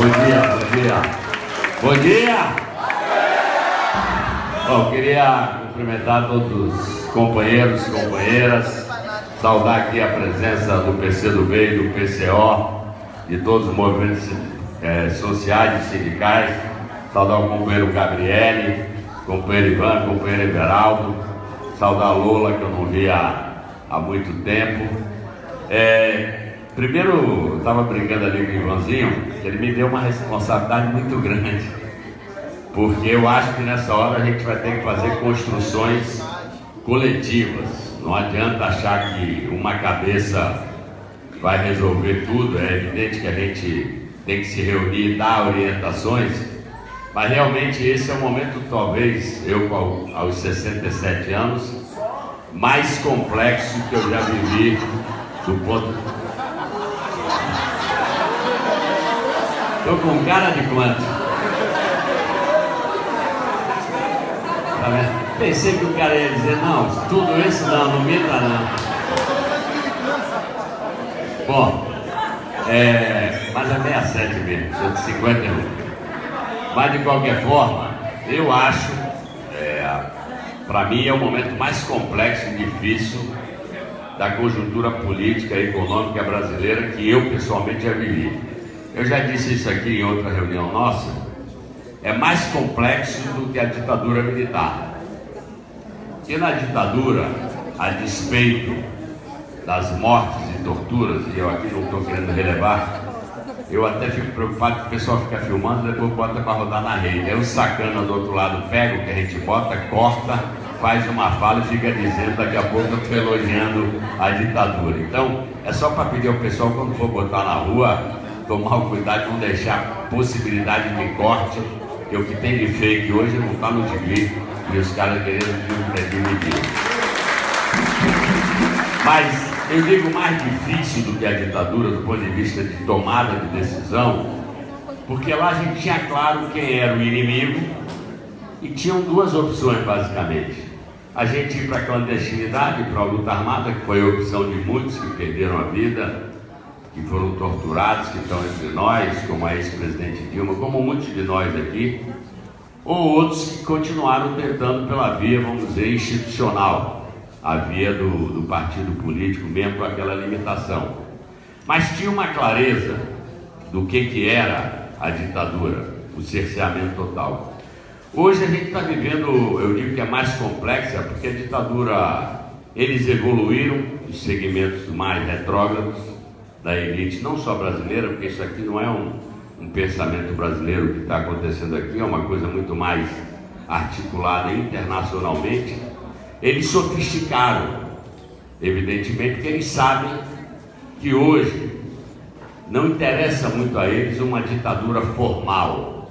Bom dia. Bom dia! Bom, queria cumprimentar todos os companheiros e companheiras, saudar aqui a presença do PCdoB e do PCO, de todos os movimentos sociais e sindicais, saudar o companheiro Gabriele, companheiro Ivan, companheiro Everaldo, saudar a Lola, que eu não vi há muito tempo. Primeiro, eu estava brincando ali com o Ivanzinho, que ele me deu uma responsabilidade muito grande, porque eu acho que nessa hora a gente vai ter que fazer construções coletivas. Não adianta achar que uma cabeça vai resolver tudo. É evidente que a gente tem que se reunir e dar orientações, mas realmente esse é o momento, talvez, eu aos 67 anos, mais complexo que eu já vivi do ponto... Estou com cara de quanto? Tá vendo? Pensei que o cara ia dizer, não, tudo isso não minta não. Bom, mas é 67 mesmo, sou de 51. Mas de qualquer forma, eu acho, para mim é o momento mais complexo e difícil da conjuntura política e econômica brasileira que eu pessoalmente já vivi. Eu já disse isso aqui em outra reunião nossa, é mais complexo do que a ditadura militar. E na ditadura, a despeito das mortes e torturas, e eu aqui não estou querendo relevar, eu até fico preocupado que o pessoal fica filmando e depois bota para rodar na rede. Aí o sacana do outro lado pega o que a gente bota, corta, faz uma fala e fica dizendo, daqui a pouco eu estou elogiando a ditadura. Então, é só para pedir ao pessoal, quando for botar na rua, tomar o cuidado de não deixar possibilidade de corte, que o que tem de fake hoje não está no gibi, e os caras querendo diminuir. Mas eu digo mais difícil do que a ditadura do ponto de vista de tomada de decisão, porque lá a gente tinha claro quem era o inimigo e tinham duas opções basicamente. A gente ir para a clandestinidade, para a luta armada, que foi a opção de muitos que perderam a vida, que foram torturados, que estão entre nós, como a ex-presidente Dilma, como muitos de nós aqui, ou outros que continuaram tentando pela via, vamos dizer, institucional, a via do partido político, mesmo com aquela limitação. Mas tinha uma clareza do que era a ditadura, o cerceamento total. Hoje a gente está vivendo, eu digo que é mais complexa, porque a ditadura, eles evoluíram, os segmentos mais retrógrados da elite, não só brasileira, porque isso aqui não é um pensamento brasileiro que está acontecendo aqui, é uma coisa muito mais articulada internacionalmente. Eles sofisticaram, evidentemente, porque eles sabem que hoje não interessa muito a eles uma ditadura formal,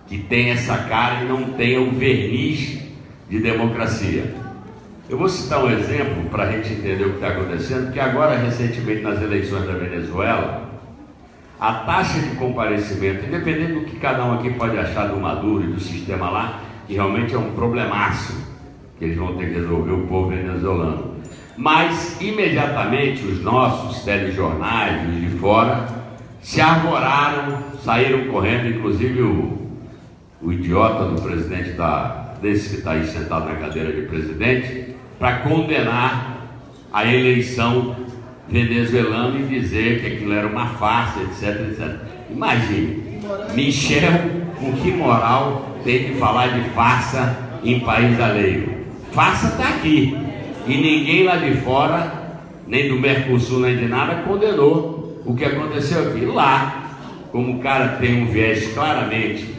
que tenha essa cara e não tenha o verniz de democracia. Eu vou citar um exemplo para a gente entender o que está acontecendo, que agora, recentemente, nas eleições da Venezuela, a taxa de comparecimento, independente do que cada um aqui pode achar do Maduro e do sistema lá, que realmente é um problemaço, que eles vão ter que resolver o povo venezuelano. Mas, imediatamente, os nossos telejornais, os de fora, se arvoraram, saíram correndo, inclusive o idiota do presidente desse que está aí sentado na cadeira de presidente, para condenar a eleição venezuelana e dizer que aquilo era uma farsa, etc, etc. Imagine, Michel, com que moral tem de falar de farsa em país alheio? Farsa está aqui, e ninguém lá de fora, nem do Mercosul, nem de nada, condenou o que aconteceu aqui. Lá, como o cara tem um viés claramente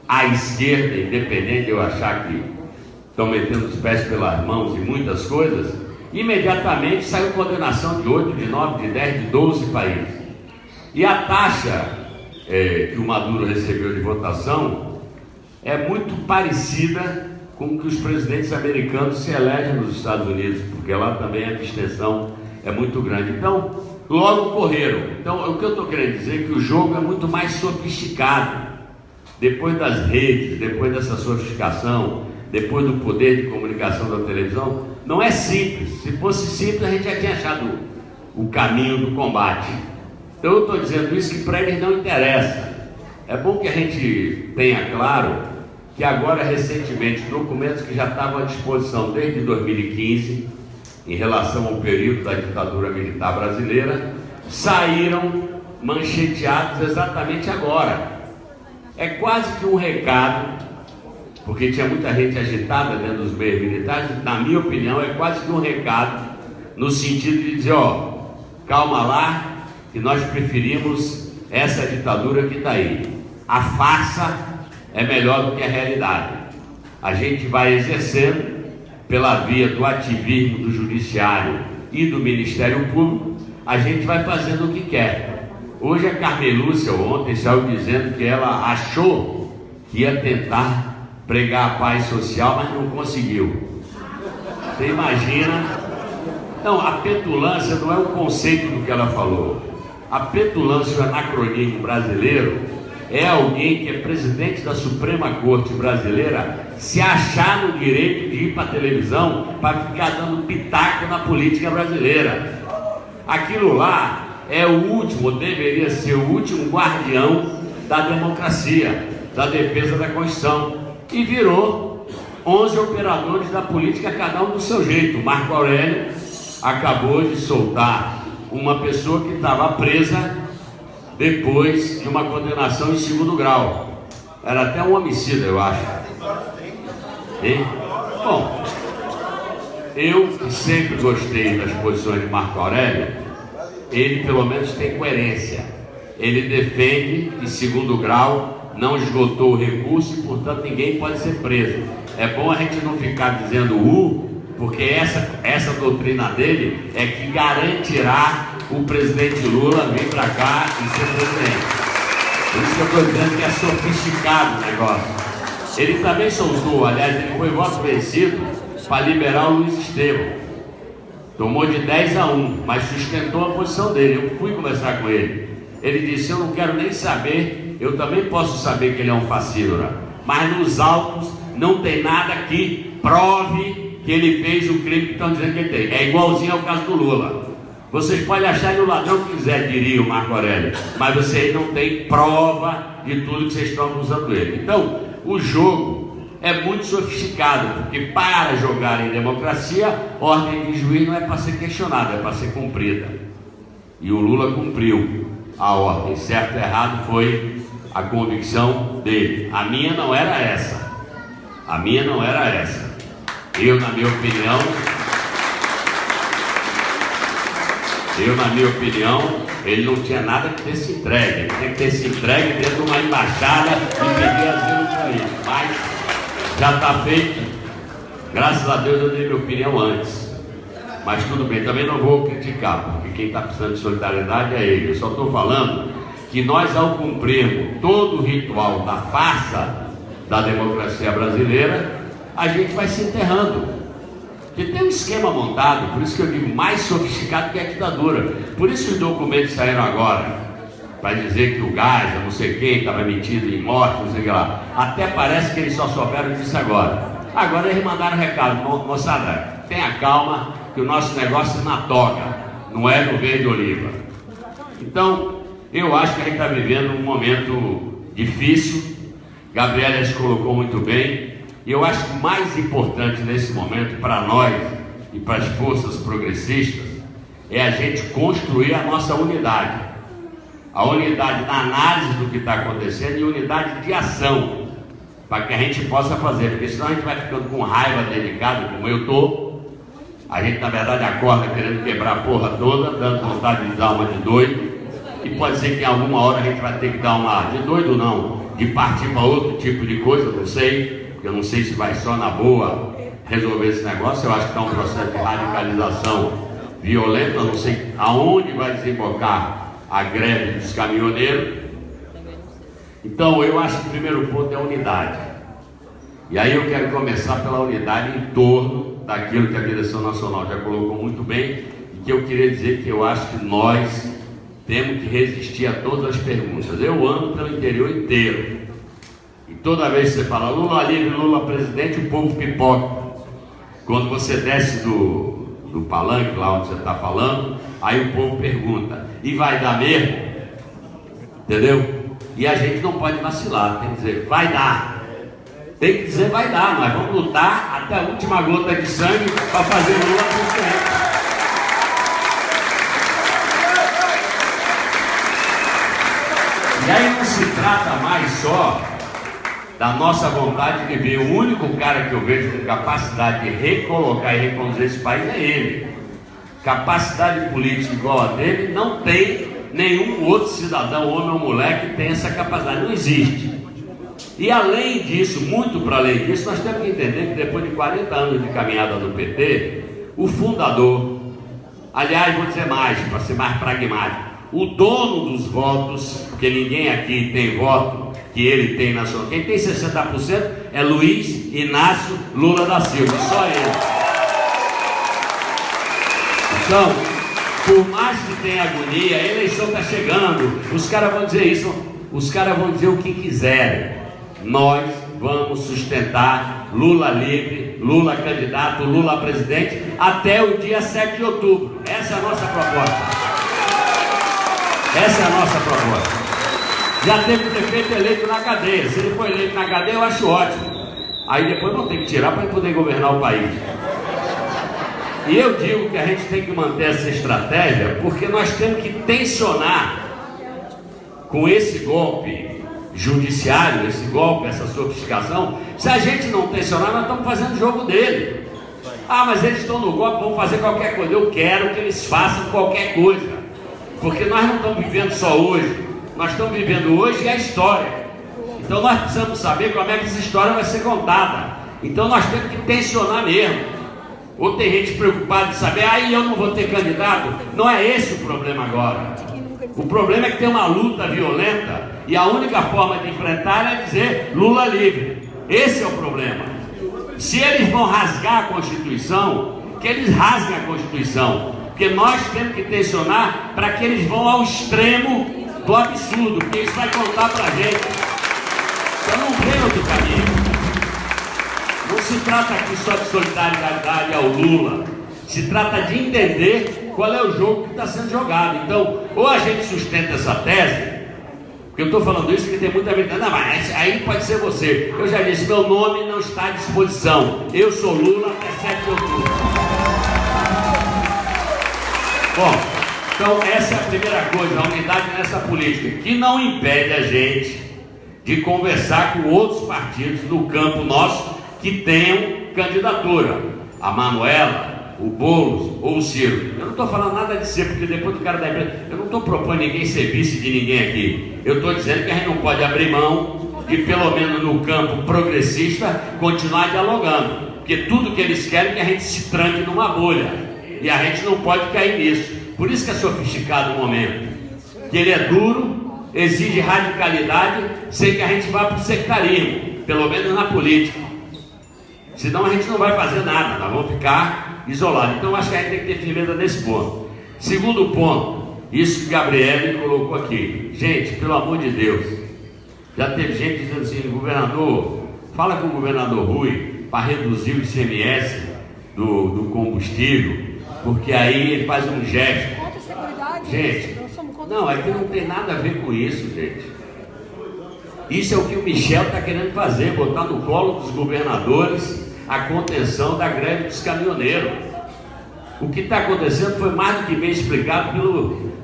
à esquerda, independente de eu achar que estão metendo os pés pelas mãos em muitas coisas, imediatamente saiu condenação de 8, de 9, de 10, de 12 países. E a taxa que o Maduro recebeu de votação é muito parecida com que os presidentes americanos se elegem nos Estados Unidos, porque lá também a abstenção é muito grande. Então, logo correram. Então, o que eu estou querendo dizer é que o jogo é muito mais sofisticado. Depois das redes, depois dessa sofisticação, depois do poder de comunicação da televisão, não é simples. Se fosse simples, a gente já tinha achado o caminho do combate. Então eu estou dizendo isso que para eles não interessa. É bom que a gente tenha claro que agora, recentemente, documentos que já estavam à disposição desde 2015, em relação ao período da ditadura militar brasileira, saíram mancheteados exatamente agora. É quase que um recado, porque tinha muita gente agitada dentro dos meios militares, na minha opinião, é quase que um recado, no sentido de dizer, ó, calma lá, que nós preferimos essa ditadura que está aí. A farsa é melhor do que a realidade. A gente vai exercendo, pela via do ativismo do judiciário e do Ministério Público, a gente vai fazendo o que quer. Hoje a Carmen Lúcia, ontem, saiu dizendo que ela achou que ia tentar pregar a paz social, mas não conseguiu. Você imagina? Não, a petulância não é o conceito do que ela falou. A petulância, o anacronismo brasileiro, é alguém que é presidente da Suprema Corte brasileira se achar no direito de ir para a televisão para ficar dando pitaco na política brasileira. Aquilo lá é o último, deveria ser o último guardião da democracia, da defesa da Constituição, e virou 11 operadores da política, cada um do seu jeito. O Marco Aurélio acabou de soltar uma pessoa que estava presa depois de uma condenação em 2º grau. Era até um homicida, eu acho. E, bom, eu que sempre gostei das posições de Marco Aurélio, ele pelo menos tem coerência. Ele defende que 2º grau não esgotou o recurso e, portanto, ninguém pode ser preso. É bom a gente não ficar dizendo porque essa doutrina dele é que garantirá o presidente Lula vir para cá e ser presidente. Por isso que eu estou dizendo que é sofisticado o negócio. Ele também soltou, aliás, ele foi voto vencido para liberar o Luiz Estevam. Tomou de 10-1, mas sustentou a posição dele. Eu fui conversar com ele. Ele disse, eu não quero nem saber, eu também posso saber que ele é um facílora, mas nos autos não tem nada que prove que ele fez o crime que estão dizendo que ele tem. É igualzinho ao caso do Lula. Vocês podem achar ele o ladrão que quiser, diria o Marco Aurélio, mas vocês não têm prova de tudo que vocês estão acusando ele. Então, o jogo é muito sofisticado, porque para jogar em democracia, ordem de juiz não é para ser questionada, é para ser cumprida. E o Lula cumpriu a ordem. Certo ou errado foi a convicção dele. A minha não era essa. A minha não era essa. Eu, na minha opinião, ele não tinha nada que ter se entregue. Ele tinha que ter se entregue dentro de uma embaixada e pedir asilo para ele. Mas já está feito. Graças a Deus eu dei minha opinião antes. Mas tudo bem, também não vou criticar, porque quem está precisando de solidariedade é ele. Eu só estou falando que nós, ao cumprirmos todo o ritual da farsa da democracia brasileira, a gente vai se enterrando. Porque tem um esquema montado, por isso que eu digo, mais sofisticado que a ditadura. Por isso os documentos saíram agora, para dizer que o gás, eu não sei quem, estava metido em morte, não sei o que lá. Até parece que eles só souberam disso agora. Agora eles mandaram um recado, moçada, tenha calma, que o nosso negócio é na toga, não é no verde oliva. Então, eu acho que a gente está vivendo um momento difícil. Gabriela se colocou muito bem. E eu acho que o mais importante nesse momento para nós e para as forças progressistas é a gente construir a nossa unidade. A unidade na análise do que está acontecendo e unidade de ação, para que a gente possa fazer, porque senão a gente vai ficando com raiva dentro de casa, como eu estou. A gente na verdade acorda querendo quebrar a porra toda, dando vontade de dar uma de doido, e pode ser que em alguma hora a gente vai ter que dar uma de doido não, de partir para outro tipo de coisa, não sei. Eu não sei se vai só na boa resolver esse negócio. Eu acho que está um processo de radicalização violenta. Eu não sei aonde vai desembocar a greve dos caminhoneiros. Então eu acho que o primeiro ponto é a unidade. E aí eu quero começar pela unidade em torno daquilo que a direção nacional já colocou muito bem, e que eu queria dizer que eu acho que nós temos que resistir a todas as perguntas. Eu ando pelo interior inteiro. E toda vez que você fala Lula livre, Lula presidente, o povo pipoca. Quando você desce do palanque, lá onde você está falando, aí o povo pergunta, e vai dar mesmo? Entendeu? E a gente não pode vacilar, tem que dizer, vai dar. Tem que dizer, vai dar, nós vamos lutar até a última gota de sangue para fazer Lula presidente. E aí não se trata mais só da nossa vontade de ver. O único cara que eu vejo com capacidade de recolocar e reconduzir esse país é ele. Capacidade política igual a dele não tem nenhum outro cidadão, homem ou mulher, que tenha essa capacidade. Não existe. E além disso, muito para além disso, nós temos que entender que depois de 40 anos de caminhada do PT, o fundador, aliás, vou dizer mais, para ser mais pragmático, o dono dos votos, porque ninguém aqui tem voto que ele tem na sua... Quem tem 60% é Luiz Inácio Lula da Silva, só ele. Então, por mais que tenha agonia, a eleição está chegando, os caras vão dizer isso, os caras vão dizer o que quiserem. Nós vamos sustentar Lula livre, Lula candidato, Lula presidente, até o dia 7 de outubro. Essa é a nossa proposta. Essa é a nossa proposta. Já teve prefeito eleito na cadeia. Se ele for eleito na cadeia, eu acho ótimo. Aí depois vão ter que tirar para poder governar o país. E eu digo que a gente tem que manter essa estratégia, porque nós temos que tensionar com esse golpe judiciário, esse golpe, essa sofisticação. Se a gente não tensionar, nós estamos fazendo o jogo dele. Ah, mas eles estão no golpe, vão fazer qualquer coisa. Eu quero que eles façam qualquer coisa, porque nós não estamos vivendo só hoje, nós estamos vivendo hoje e a história. Então nós precisamos saber como é que essa história vai ser contada. Então nós temos que tensionar mesmo. Ou tem gente preocupada de saber, aí eu não vou ter candidato. Não é esse o problema agora. O problema é que tem uma luta violenta e a única forma de enfrentar é dizer Lula livre. Esse é o problema. Se eles vão rasgar a Constituição, que eles rasguem a Constituição, porque nós temos que tensionar para que eles vão ao extremo do absurdo, porque isso vai contar para a gente. Eu não vejo outro caminho. Não se trata aqui só de solidariedade ao Lula, se trata de entender qual é o jogo que está sendo jogado. Então, ou a gente sustenta essa tese, porque eu estou falando isso porque tem muita gente, não, mas aí pode ser você. Eu já disse, meu nome não está à disposição. Eu sou Lula até 7 de outubro. Bom, então essa é a primeira coisa, a unidade nessa política, que não impede a gente de conversar com outros partidos do campo nosso que tenham candidatura. A Manuela, o Boulos ou o Ciro. Eu não estou falando nada de ser, porque depois do cara da empresa, eu não estou propondo ninguém ser vice de ninguém aqui. Eu estou dizendo que a gente não pode abrir mão de, pelo menos no campo progressista, continuar dialogando, porque tudo que eles querem é que a gente se tranque numa bolha, e a gente não pode cair nisso. Por isso que é sofisticado o momento, que ele é duro, exige radicalidade, sem que a gente vá para o sectarismo, pelo menos na política. Senão a gente não vai fazer nada, nós vamos ficar isolados. Então acho que a gente tem que ter firmeza nesse ponto. Segundo ponto, isso que Gabriele colocou aqui. Gente, pelo amor de Deus, já teve gente dizendo assim, governador, fala com o governador Rui para reduzir o ICMS do combustível, porque aí ele faz um gesto. Gente, não, é que não tem nada a ver com isso, gente. Isso é o que o Michel está querendo fazer, botar no colo dos governadores a contenção da greve dos caminhoneiros. O que está acontecendo foi mais do que bem explicado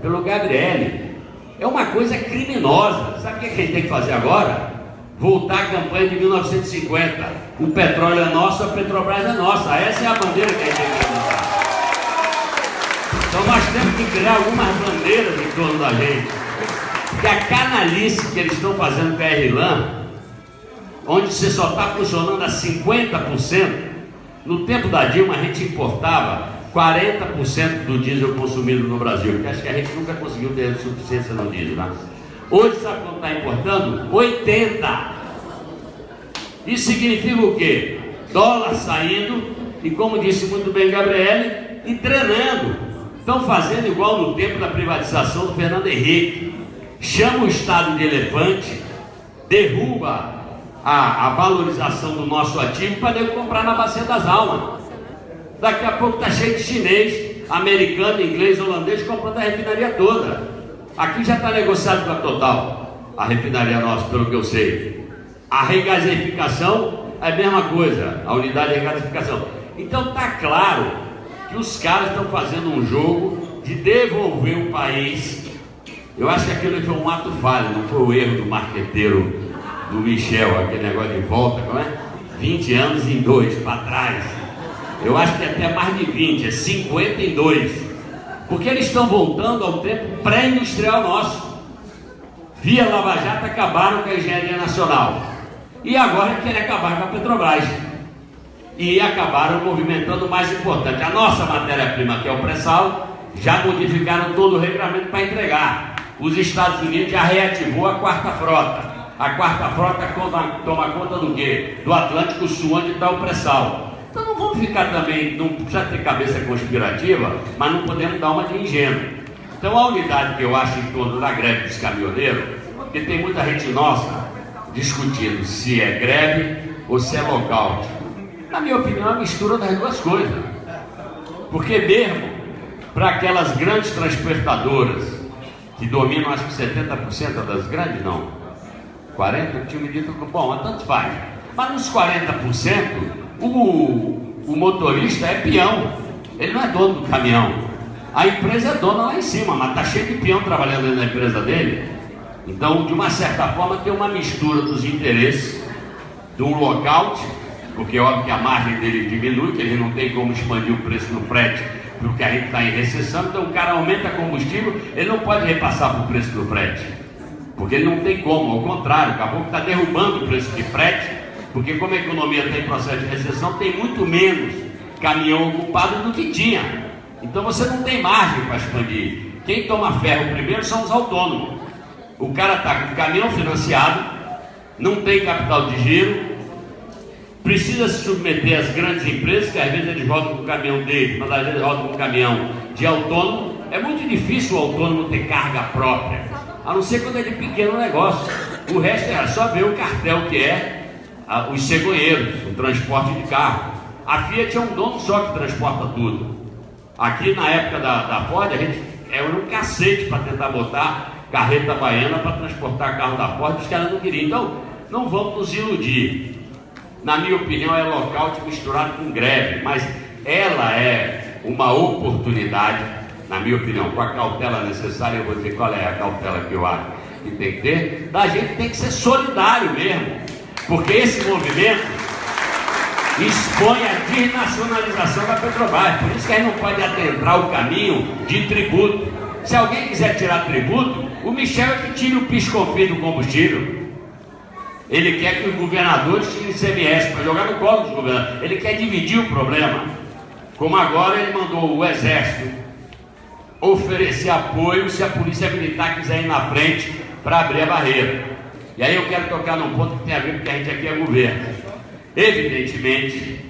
pelo Gabriele. É uma coisa criminosa. Sabe o que a gente tem que fazer agora? Voltar à campanha de 1950. O petróleo é nosso, a Petrobras é nossa. Essa é a bandeira que a gente tem que levantar. Então nós temos que criar algumas bandeiras em torno da gente. Porque a canalice que eles estão fazendo com a RLAN, onde você só está funcionando a 50%, no tempo da Dilma a gente importava 40% do diesel consumido no Brasil, porque acho que a gente nunca conseguiu ter suficiência no diesel, né? Hoje sabe quanto está importando? 80%. Isso significa o quê? Dólar saindo e, como disse muito bem Gabriele, e treinando. Estão fazendo igual no tempo da privatização do Fernando Henrique. Chama o Estado de elefante, derruba a valorização do nosso ativo para poder comprar na Bacia das Almas. Daqui a pouco está cheio de chinês, americano, inglês, holandês comprando a refinaria toda. Aqui já está negociado com a Total. a refinaria nossa, pelo que eu sei. A regasificação é a mesma coisa, a unidade de regasificação. Então está claro que os caras estão fazendo um jogo de devolver o país. Eu acho que aquilo foi um ato falho, não foi o erro do marqueteiro do Michel, aquele negócio de volta, como é? 20 anos em 2 para trás. Eu acho que é até mais de 20, é 52. Porque eles estão voltando ao tempo pré-industrial nosso. Via Lava Jato acabaram com a engenharia nacional. E agora querem acabar com a Petrobras. E acabaram movimentando o mais importante. A nossa matéria-prima, que é o pré-sal, já modificaram todo o regulamento para entregar. Os Estados Unidos já reativou a quarta frota. A quarta frota toma conta do quê? Do Atlântico Sul, onde está o pré-sal. Então não vamos ficar também, não precisa ter cabeça conspirativa, mas não podemos dar uma de ingênuo. Então a unidade que eu acho em torno da greve dos caminhoneiros, porque tem muita gente nossa discutindo se é greve ou se é lockout. Na minha opinião, é uma mistura das duas coisas. Porque mesmo para aquelas grandes transportadoras que dominam acho que 70% das grandes, não. 40%, tinha me dito, bom, mas tanto faz. Mas nos 40%, o motorista é peão. Ele não é dono do caminhão. A empresa é dona lá em cima, mas está cheio de peão trabalhando dentro da empresa dele. Então, de uma certa forma, tem uma mistura dos interesses de um lockout, porque é óbvio que a margem dele diminui, que ele não tem como expandir o preço no frete, porque a gente está em recessão. Então o cara aumenta combustível, ele não pode repassar para o preço do frete, porque ele não tem como, ao contrário, acabou que está derrubando o preço de frete, porque como a economia está em processo de recessão, tem muito menos caminhão ocupado do que tinha. Então você não tem margem para expandir. Quem toma ferro primeiro são os autônomos. O cara está com o caminhão financiado, não tem capital de giro, precisa se submeter às grandes empresas, que às vezes eles rodam com o caminhão deles, mas às vezes rodam com o caminhão de autônomo. É muito difícil o autônomo ter carga própria, a não ser quando é de pequeno negócio. O resto é só ver o cartel que é os cegonheiros, o transporte de carro. A Fiat é um dono só que transporta tudo. Aqui na época da Ford, a gente era um cacete para tentar botar carreta baiana para transportar carro da Ford, os caras não queriam. Então, não vamos nos iludir. Na minha opinião, é lockout misturado com greve, mas ela é uma oportunidade, na minha opinião, com a cautela necessária. Eu vou dizer qual é a cautela que eu acho que tem que ter. A gente tem que ser solidário mesmo, porque esse movimento expõe a desnacionalização da Petrobras. Por isso que a gente não pode adentrar o caminho de tributo. Se alguém quiser tirar tributo, o Michel é que tire o PIS/COFINS do combustível. Ele quer que os governadores tirem ICMS para jogar no colo dos governadores. Ele quer dividir o problema. Como agora ele mandou o Exército oferecer apoio se a Polícia Militar quiser ir na frente para abrir a barreira. E aí eu quero tocar num ponto que tem a ver com que a gente aqui é governo. Evidentemente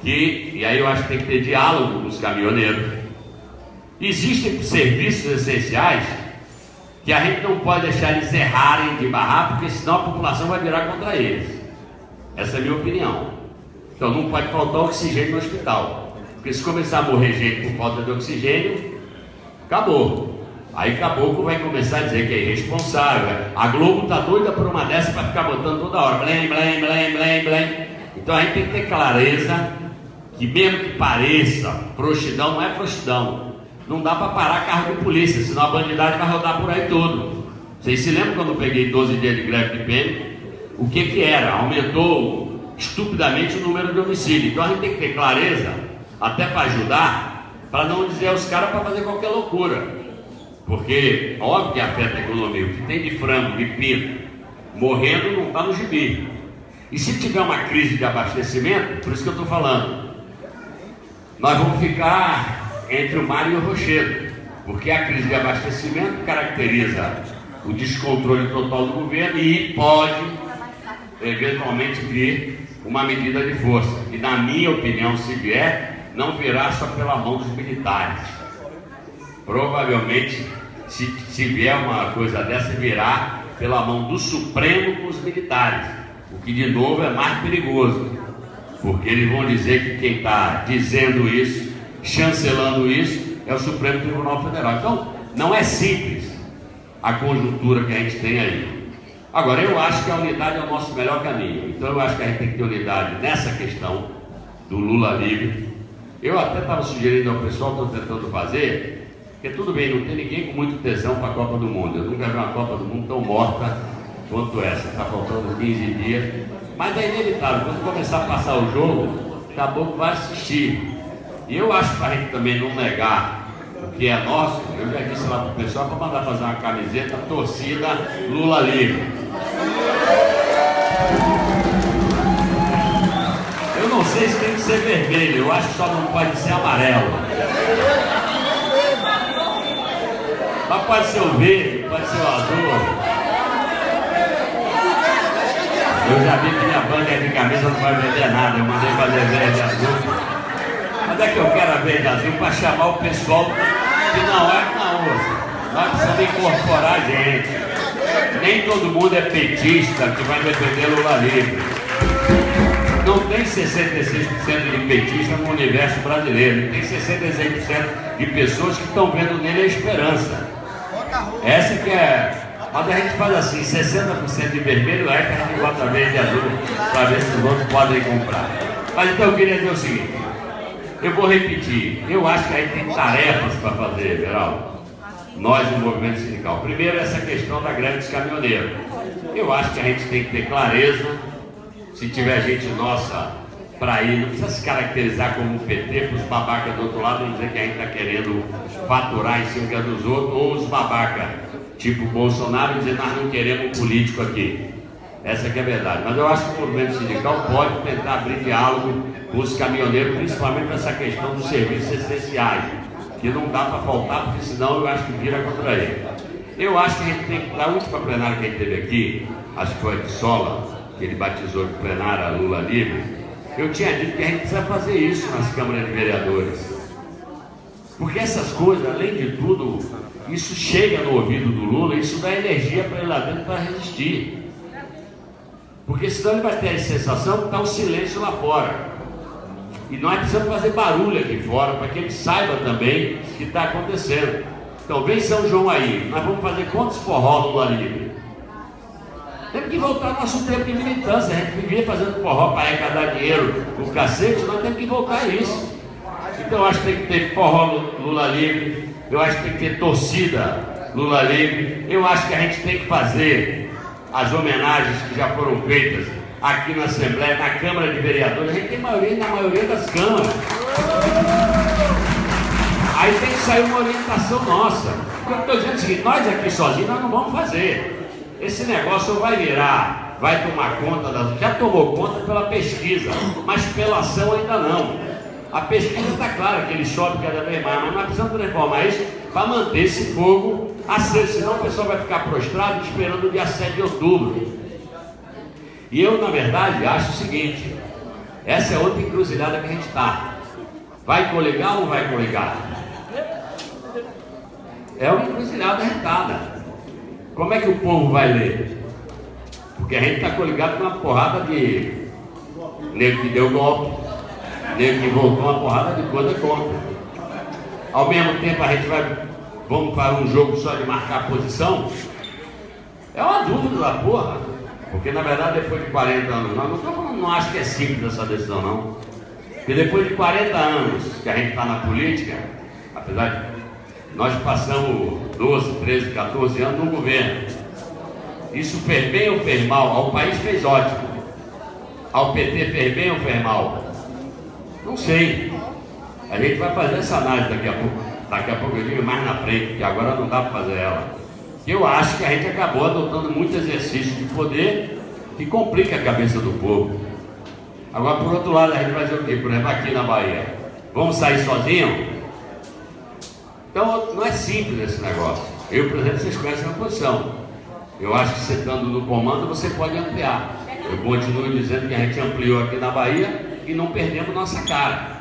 que, e aí eu acho que tem que ter diálogo com os caminhoneiros, existem serviços essenciais que a gente não pode deixar eles errarem de barrar, porque senão a população vai virar contra eles. Essa é a minha opinião. Então não pode faltar oxigênio no hospital, porque se começar a morrer gente por falta de oxigênio, acabou. Aí Caboclo vai começar a dizer que é irresponsável. A Globo está doida por uma dessa para ficar botando toda hora blém, blém, blém, blém, blém. Então a gente tem que ter clareza que mesmo que pareça, frouxidão não é frouxidão. Não dá para parar carro de polícia, senão a bandidagem vai rodar por aí todo. Vocês se lembram quando eu peguei 12 dias de greve de PM? O que era? Aumentou estupidamente o número de homicídios. Então a gente tem que ter clareza, até para ajudar, para não dizer aos caras para fazer qualquer loucura. Porque, óbvio que afeta a economia. O que tem de frango, de pinto, morrendo não está no gibi. E se tiver uma crise de abastecimento, por isso que eu estou falando, nós vamos ficar entre o mar e o rochedo, porque a crise de abastecimento caracteriza o descontrole total do governo e pode eventualmente vir uma medida de força, e na minha opinião, se vier, não virá só pela mão dos militares. Provavelmente, se vier uma coisa dessa, virá pela mão do Supremo com os militares, o que de novo é mais perigoso, porque eles vão dizer que quem está dizendo isso, chancelando isso, é o Supremo Tribunal Federal. Então, não é simples a conjuntura que a gente tem aí. Agora, eu acho que a unidade é o nosso melhor caminho. Então, eu acho que a gente tem que ter unidade nessa questão do Lula livre. Eu até estava sugerindo ao pessoal, estou tentando fazer, que tudo bem, não tem ninguém com muito tesão para a Copa do Mundo. Eu nunca vi uma Copa do Mundo tão morta quanto essa. Está faltando 15 dias. Mas é inevitável, quando começar a passar o jogo, acabou que vai assistir. E eu acho que para a gente também não negar o que é nosso, eu já disse lá para o pessoal para mandar fazer uma camiseta torcida Lula livre. Eu não sei se tem que ser vermelho, eu acho que só não pode ser amarelo. Mas pode ser o verde, pode ser o azul. Eu já vi que minha banca de camisa não vai vender nada, eu mandei fazer verde e azul. Mas é que eu quero a verde e azul para chamar o pessoal que não é na outra. Nós precisamos incorporar a gente. Nem todo mundo é petista que vai defender Lula livre. Não tem 66% de petista no universo brasileiro. Tem 66% de pessoas que estão vendo nele a esperança. Essa que é... Mas a gente faz assim, 60% de vermelho é que a gente bota verde e azul para ver se os outros podem comprar. Mas então eu queria dizer o seguinte, eu vou repetir, eu acho que a gente tem tarefas para fazer, Geraldo, nós no movimento sindical. Primeiro, essa questão da greve dos caminhoneiros. Eu acho que a gente tem que ter clareza, se tiver gente nossa para ir, não precisa se caracterizar como PT para os babacas do outro lado, não dizer que a gente está querendo faturar em cima dos outros, ou os babacas tipo Bolsonaro dizer nós não queremos político aqui. Essa que é a verdade. Mas eu acho que o movimento sindical pode tentar abrir diálogo com os caminhoneiros, principalmente nessa questão dos serviços essenciais, que não dá para faltar, porque senão eu acho que vira contra ele. Eu acho que a gente tem que, na última plenária que a gente teve aqui, acho que foi a de Sola, que ele batizou de plenária Lula livre, eu tinha dito que a gente precisa fazer isso nas câmaras de vereadores. Porque essas coisas, além de tudo, isso chega no ouvido do Lula, isso dá energia para ele lá dentro para resistir. Porque senão ele vai ter a sensação que está um silêncio lá fora. E nós precisamos fazer barulho aqui fora para que ele saiba também o que está acontecendo. Então vem São João aí, nós vamos fazer quantos forró Lula livre? Temos que voltar ao nosso tempo de militância. A gente vivia fazendo forró para arrecadar dinheiro no cacete, nós temos que voltar a isso. Então eu acho que tem que ter forró Lula livre, eu acho que tem que ter torcida Lula livre, eu acho que a gente tem que fazer as homenagens que já foram feitas aqui na Assembleia, na Câmara de Vereadores. A gente tem maioria na maioria das câmaras. Aí tem que sair uma orientação nossa. Eu estou dizendo o seguinte, nós aqui sozinhos nós não vamos fazer. Esse negócio vai virar, vai tomar conta, já tomou conta pela pesquisa, mas pela ação ainda não. A pesquisa está clara que ele sobe cada vez mais, mas nós precisamos transformar isso para manter esse fogo aceso, senão o pessoal vai ficar prostrado esperando o dia 7 de outubro. E eu, na verdade, acho o seguinte, essa é outra encruzilhada que a gente está. Vai coligar ou não vai coligar? É uma encruzilhada arretada. Como é que o povo vai ler? Porque a gente está coligado com uma porrada de nego que deu golpe, nego que voltou uma porrada de coisa contra. Ao mesmo tempo a gente vamos para um jogo só de marcar posição? É uma dúvida da porra. Porque na verdade depois de 40 anos, não acho que é simples essa decisão não. Porque depois de 40 anos que a gente está na política, apesar de nós passamos 12, 13, 14 anos no governo. Isso fez bem ou fez mal? Ao país fez ótimo. Ao PT fez bem ou fez mal? Não sei. A gente vai fazer essa análise daqui a pouco. Daqui a pouco eu digo mais na frente, porque agora não dá para fazer ela. Eu acho que a gente acabou adotando muito exercício de poder que complica a cabeça do povo. Agora, por outro lado, a gente vai fazer o quê? Por exemplo, aqui na Bahia. Vamos sair sozinhos? Então, não é simples esse negócio. Eu, por exemplo, vocês conhecem a posição. Eu acho que você estando no comando, você pode ampliar. Eu continuo dizendo que a gente ampliou aqui na Bahia e não perdemos nossa cara.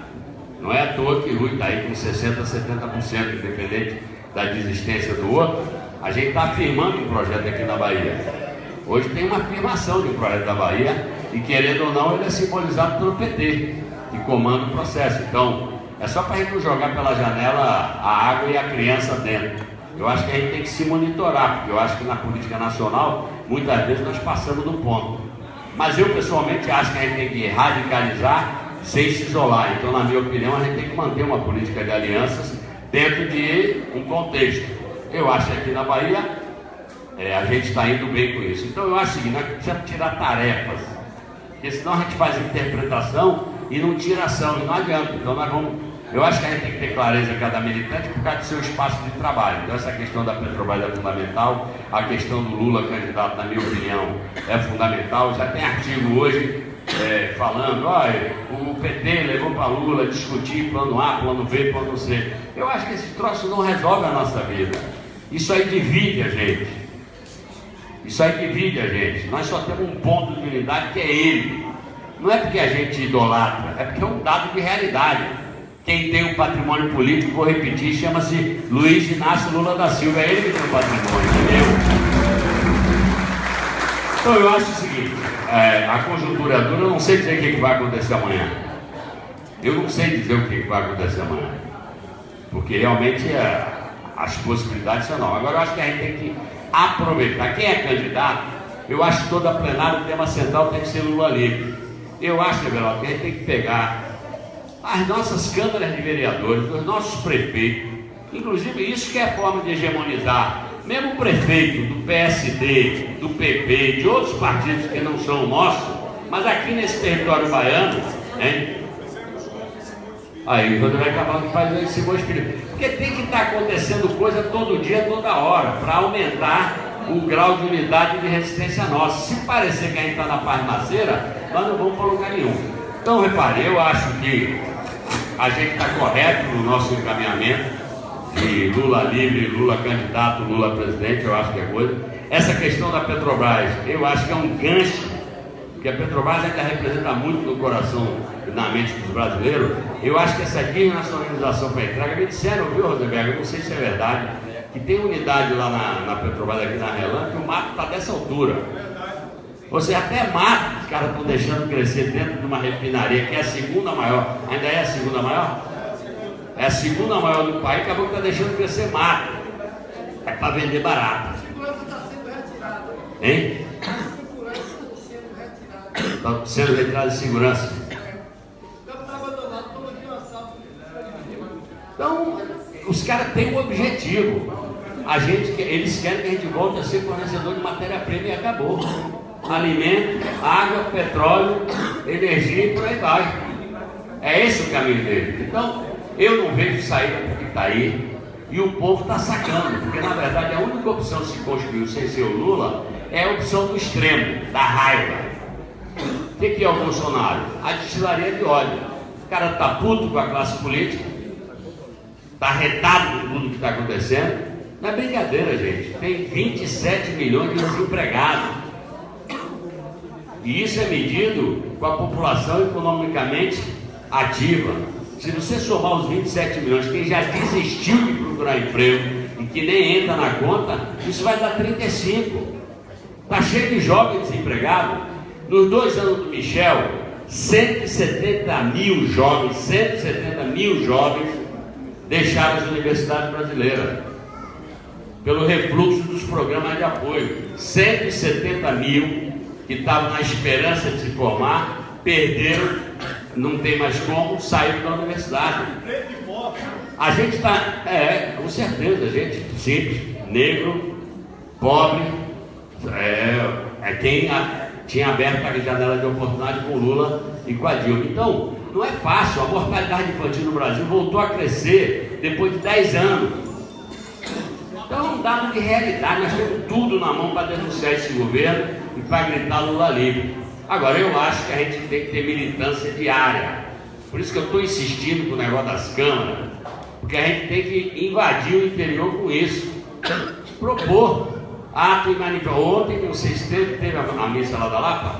Não é à toa que Rui está aí com 60%, 70%, independente da desistência do outro. A gente está afirmando um projeto aqui na Bahia. Hoje tem uma afirmação de um projeto da Bahia e, querendo ou não, ele é simbolizado pelo PT, que comanda o processo. Então, é só para a gente não jogar pela janela a água e a criança dentro. Eu acho que a gente tem que se monitorar, porque eu acho que na política nacional muitas vezes nós passamos do ponto. Mas eu pessoalmente acho que a gente tem que radicalizar sem se isolar. Então, na minha opinião, a gente tem que manter uma política de alianças dentro de um contexto. Eu acho que aqui na Bahia a gente está indo bem com isso. Então eu acho o seguinte, nós precisamos tirar tarefas, porque senão a gente faz interpretação e não tira ação, e não adianta. Então eu acho que a gente tem que ter clareza cada militante por causa do seu espaço de trabalho. Então essa questão da Petrobras é fundamental, a questão do Lula candidato, na minha opinião, é fundamental. Já tem artigo hoje falando, olha, o PT levou para Lula discutir plano A, plano B, plano C. Eu acho que esse troço não resolve a nossa vida. Isso aí divide a gente. Isso aí divide a gente. Nós só temos um ponto de unidade, que é ele. Não é porque a gente idolatra, é porque é um dado de realidade. Quem tem um patrimônio político, vou repetir, chama-se Luiz Inácio Lula da Silva. É ele que tem um patrimônio, entendeu? Então eu acho o seguinte, a conjuntura é dura, eu não sei dizer o que vai acontecer amanhã. Eu não sei dizer o que vai acontecer amanhã. Porque realmente as possibilidades são não. Agora eu acho que a gente tem que aproveitar. Quem é candidato, eu acho que toda plenária, o tema central tem que ser Lula livre. Eu acho, Everaldo, que a gente tem que pegar as nossas câmaras de vereadores, os nossos prefeitos, inclusive isso que é forma de hegemonizar, mesmo o prefeito do PSD, do PP, de outros partidos que não são nossos, mas aqui nesse território baiano, hein? Aí quando vai acabar que faz esse bom espírito. Porque tem que estar acontecendo coisa todo dia, toda hora, para aumentar o grau de unidade e de resistência nossa. Se parecer que a gente está na farmaceira, nós não vamos para lugar nenhum. Então, repare, eu acho que a gente está correto no nosso encaminhamento de Lula livre, Lula candidato, Lula presidente, eu acho que é coisa. Essa questão da Petrobras, eu acho que é um gancho, porque a Petrobras ainda representa muito no coração e na mente dos brasileiros. Eu acho que essa desnacionalização para entrega, me disseram, viu, Rosenberg, eu não sei se é verdade, que tem unidade lá na Petrobras, aqui na Relan, que o mato está dessa altura. Ou seja, até mato os caras estão deixando crescer dentro de uma refinaria, que é a segunda maior. Ainda é a segunda maior? É a segunda maior do país, acabou que está deixando crescer mato. É para vender barato. A segurança está sendo retirada. Hein? A segurança está sendo retirada. Está sendo retirada de segurança. Está abandonado, todo dia um assalto. Então, os caras têm um objetivo. Eles querem que a gente volte a ser fornecedor de matéria-prima e acabou. Alimento, água, petróleo, energia e por aí vai. É esse o caminho dele. Então, eu não vejo saída porque está aí e o povo está sacando, porque na verdade a única opção que se construiu sem ser o Lula é a opção do extremo, da raiva. O que é o Bolsonaro? A destilaria de ódio. O cara está puto com a classe política, está retado com tudo que está acontecendo. Não é brincadeira, gente. Tem 27 milhões de desempregados. E isso é medido com a população economicamente ativa. Se você somar os 27 milhões, quem já desistiu de procurar emprego e que nem entra na conta, isso vai dar 35. Está cheio de jovens desempregados. Nos 2 anos do Michel, 170 mil jovens deixaram as universidades brasileiras pelo refluxo dos programas de apoio. 170 mil que estavam na esperança de se formar, perderam, não tem mais como, saíram da universidade. A gente está, com certeza, gente simples, negro, pobre, quem tinha aberto a janela de oportunidade com o Lula e com a Dilma. Então, não é fácil, a mortalidade infantil no Brasil voltou a crescer depois de 10 anos. Então é um dado de realidade, nós temos tudo na mão para denunciar esse governo e para gritar Lula livre. Agora eu acho que a gente tem que ter militância diária. Por isso que eu estou insistindo com o negócio das câmaras, porque a gente tem que invadir o interior com isso. Propor ato e manifestação. Ontem, não sei se teve a missa lá da Lapa?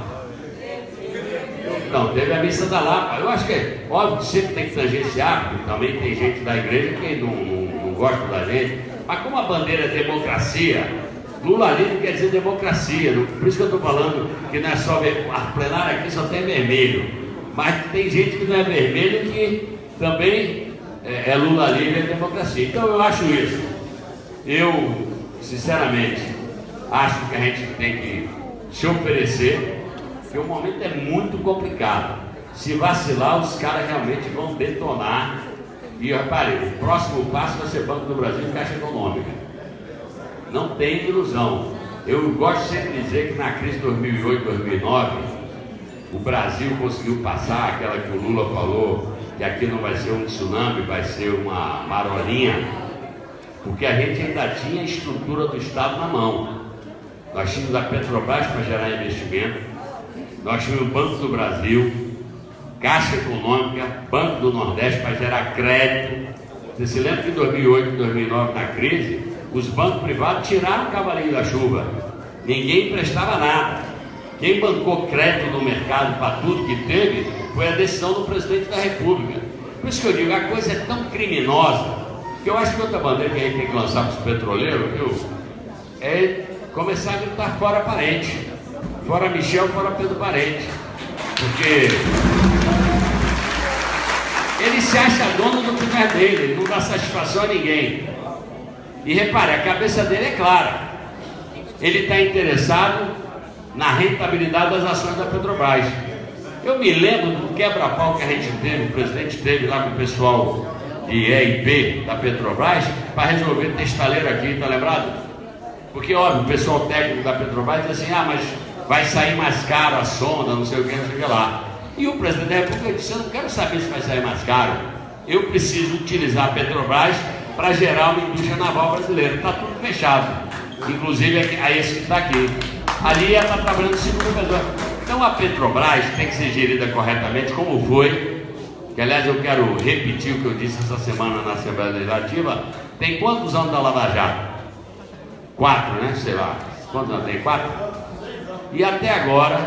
Não, teve a missa da Lapa. Eu acho que é óbvio que sempre tem que tangenciar, porque também tem gente da igreja que não gosta da gente. Mas como a bandeira é democracia, Lula livre quer dizer democracia. Por isso que eu estou falando que não é só a plenária aqui só tem vermelho. Mas tem gente que não é vermelho que também é Lula livre e democracia. Então eu acho isso. Eu, sinceramente, acho que a gente tem que se oferecer, porque o momento é muito complicado. Se vacilar, os caras realmente vão detonar. E repare, o próximo passo vai ser Banco do Brasil e Caixa Econômica. Não tem ilusão. Eu gosto sempre de dizer que na crise de 2008, 2009, o Brasil conseguiu passar aquela que o Lula falou, que aqui não vai ser um tsunami, vai ser uma marolinha, porque a gente ainda tinha a estrutura do Estado na mão. Nós tínhamos a Petrobras para gerar investimento, nós tínhamos o Banco do Brasil, Caixa Econômica, Banco do Nordeste para gerar crédito. Você se lembra que em 2008 e 2009, na crise, os bancos privados tiraram o cavalinho da chuva. Ninguém emprestava nada. Quem bancou crédito no mercado para tudo que teve foi a decisão do presidente da República. Por isso que eu digo, a coisa é tão criminosa que eu acho que outra bandeira que a gente tem que lançar para os petroleiros, viu, é começar a gritar fora Parente. Fora Michel, fora Pedro Parente. Porque ele se acha dono do que não é dele, ele não dá satisfação a ninguém. E repare, a cabeça dele é clara. Ele está interessado na rentabilidade das ações da Petrobras. Eu me lembro do quebra-pau que a gente teve, o presidente teve lá com o pessoal de EIP da Petrobras para resolver ter estaleiro aqui, tá lembrado? Porque, óbvio, o pessoal técnico da Petrobras diz assim, mas vai sair mais caro a sonda, não sei o que, não sei o que lá. E o presidente da República disse, eu não quero saber se vai sair mais caro, eu preciso utilizar a Petrobras para gerar uma indústria naval brasileira. Está tudo fechado, inclusive a esse que está aqui. Ali ela está trabalhando segundo pessoa. Então a Petrobras tem que ser gerida corretamente, como foi, que aliás eu quero repetir o que eu disse essa semana na Assembleia Legislativa. Tem quantos anos da Lava Jato? 4, né? Sei lá. Quantos anos tem? 4? E até agora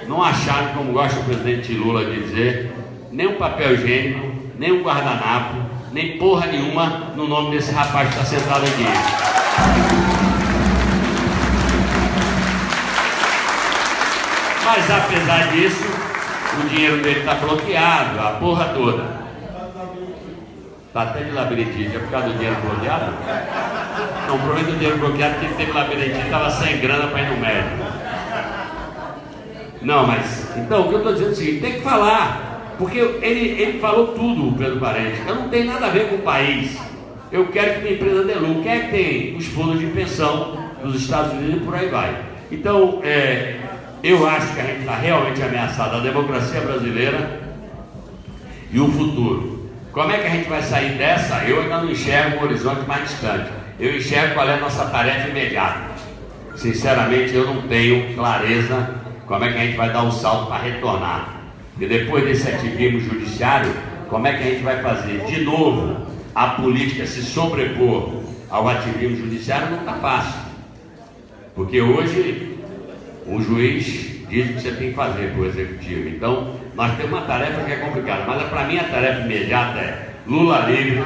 não acharam, como gosta o presidente Lula de dizer, nem um papel higiênico, nem um guardanapo, nem porra nenhuma no nome desse rapaz que está sentado aqui. Mas apesar disso, o dinheiro dele está bloqueado, a porra toda. Está até de labirintite, é por causa do dinheiro bloqueado? Não, provavelmente o dinheiro bloqueado porque ele teve labirintite, estava sem grana para ir no médico. Não, mas, então, o que eu estou dizendo é o seguinte, tem que falar, porque ele falou tudo, o Pedro Parente, eu não tenho nada a ver com o país, eu quero que minha empresa dê lucro, quer que tem os fundos de pensão dos Estados Unidos e por aí vai. Então, eu acho que a gente está realmente ameaçado, a democracia brasileira e o futuro. Como é que a gente vai sair dessa? Eu ainda não enxergo um horizonte mais distante, eu enxergo qual é a nossa tarefa imediata. Sinceramente, eu não tenho clareza como é que a gente vai dar um salto para retornar. E depois desse ativismo judiciário, como é que a gente vai fazer de novo a política se sobrepor ao ativismo judiciário? Não está fácil. Porque hoje o juiz diz o que você tem que fazer para o executivo. Então, nós temos uma tarefa que é complicada. Mas para mim a tarefa imediata é Lula livre,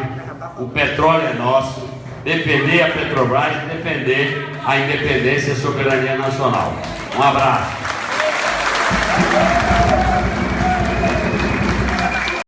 o petróleo é nosso, defender a Petrobras e defender a independência e a soberania nacional. Um abraço.